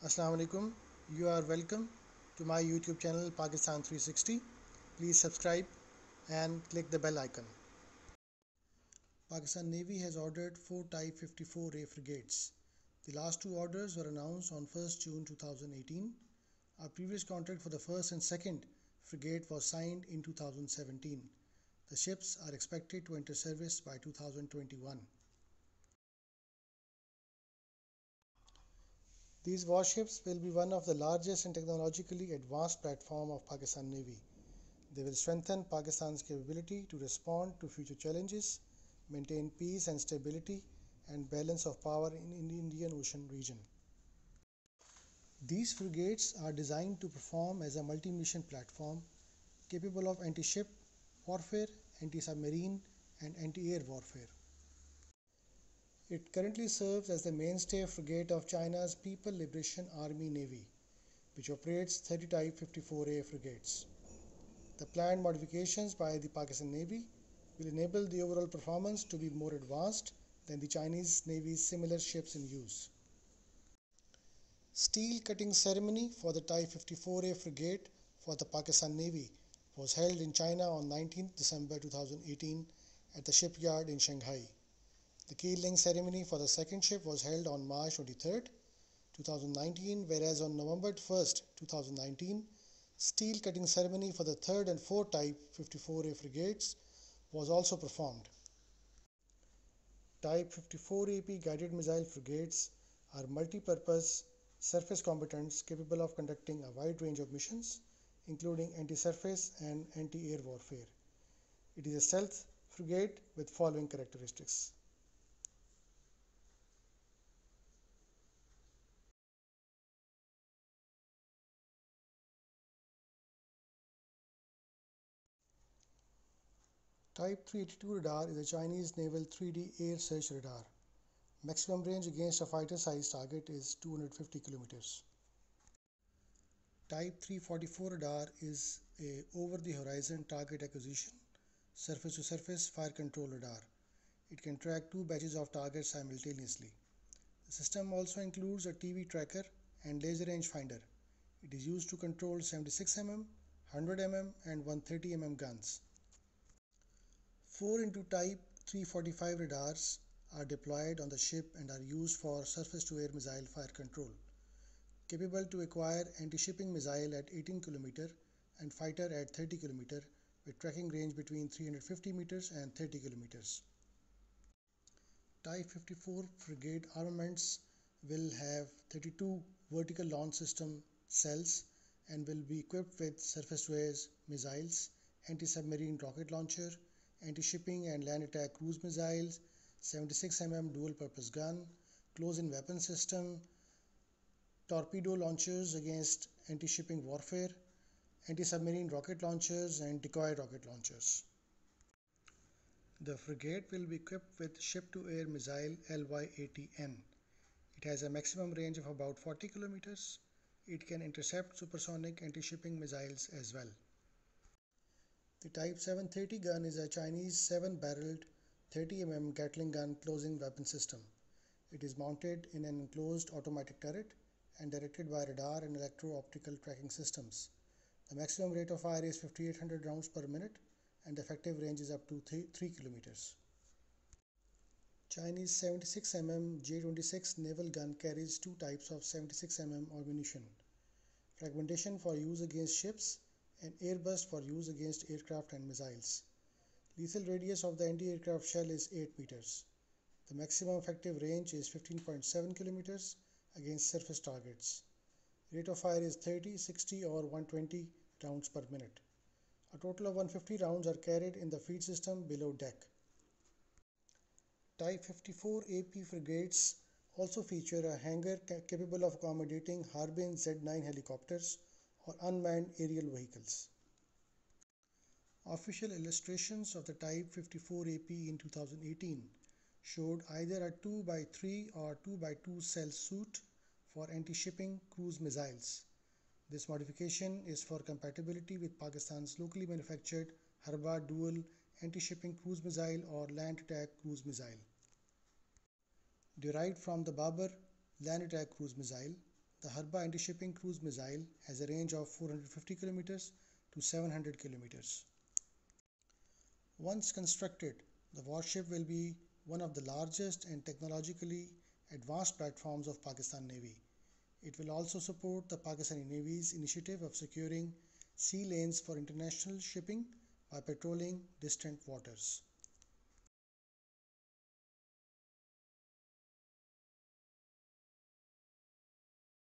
Assalamu alaikum. You are welcome to my YouTube channel Pakistan 360. Please subscribe and click the bell icon. Pakistan Navy has ordered 4 Type 54A frigates. The last two orders were announced on 1st June 2018. Our previous contract for the first and second frigate was signed in 2017. The ships are expected to enter service by 2021. These warships will be one of the largest and technologically advanced platform of Pakistan Navy. They will strengthen Pakistan's capability to respond to future challenges, maintain peace and stability, and balance of power in the Indian Ocean region. These frigates are designed to perform as a multi-mission platform capable of anti-ship warfare, anti-submarine, and anti-air warfare. It currently serves as the mainstay frigate of China's People Liberation Army Navy, which operates 30 Type 54A frigates. The planned modifications by the Pakistan Navy will enable the overall performance to be more advanced than the Chinese Navy's similar ships in use. Steel cutting ceremony for the Type 54A frigate for the Pakistan Navy was held in China on 19 December 2018 at the shipyard in Shanghai. The keel laying ceremony for the second ship was held on March 23, 2019, whereas on November 1, 2019, steel cutting ceremony for the third and fourth Type 54A frigates was also performed. Type 54AP guided missile frigates are multi-purpose surface combatants capable of conducting a wide range of missions, including anti-surface and anti-air warfare. It is a stealth frigate with following characteristics. Type 382 radar is a Chinese naval 3D air search radar. Maximum range against a fighter-sized target is 250 kilometers. Type 344 radar is a over-the-horizon target acquisition, surface-to-surface fire control radar. It can track two batches of targets simultaneously. The system also includes a TV tracker and laser range finder. It is used to control 76 mm, 100 mm and 130 mm guns. 4 into Type 345 radars are deployed on the ship and are used for surface-to-air missile fire control, capable to acquire anti-shipping missile at 18 km and fighter at 30 km with tracking range between 350 meters and 30 kilometers. Type 54 frigate armaments will have 32 vertical launch system cells and will be equipped with surface-to-air missiles, anti-submarine rocket launcher, anti-shipping and land attack cruise missiles, 76 mm dual-purpose gun, close-in weapon system, torpedo launchers against anti-shipping warfare, anti-submarine rocket launchers and decoy rocket launchers. The frigate will be equipped with ship-to-air missile LY-80N. It has a maximum range of about 40 kilometers. It can intercept supersonic anti-shipping missiles as well. The Type 730 gun is a Chinese 7-barreled 30 mm Gatling gun closing weapon system. It is mounted in an enclosed automatic turret and directed by radar and electro-optical tracking systems. The maximum rate of fire is 5800 rounds per minute and the effective range is up to 3 kilometers. Chinese 76 mm J-26 naval gun carries two types of 76 mm ammunition: fragmentation for use against ships and airburst for use against aircraft and missiles. Lethal radius of the anti-aircraft shell is 8 meters. The maximum effective range is 15.7 kilometers against surface targets. Rate of fire is 30, 60 or 120 rounds per minute. A total of 150 rounds are carried in the feed system below deck. Type 54 AP frigates also feature a hangar capable of accommodating Harbin Z-9 helicopters or unmanned aerial vehicles. Official illustrations of the Type 54 AP in 2018 showed either a 2x3 or 2x2 cell suit for anti-shipping cruise missiles. This modification is for compatibility with Pakistan's locally manufactured Harba dual anti-shipping cruise missile or land attack cruise missile. Derived from the Babar land attack cruise missile, The Harba anti-shipping cruise missile has a range of 450 kilometers to 700 kilometers. Once constructed, the warship will be one of the largest and technologically advanced platforms of Pakistan Navy. It will also support the Pakistani Navy's initiative of securing sea lanes for international shipping by patrolling distant waters.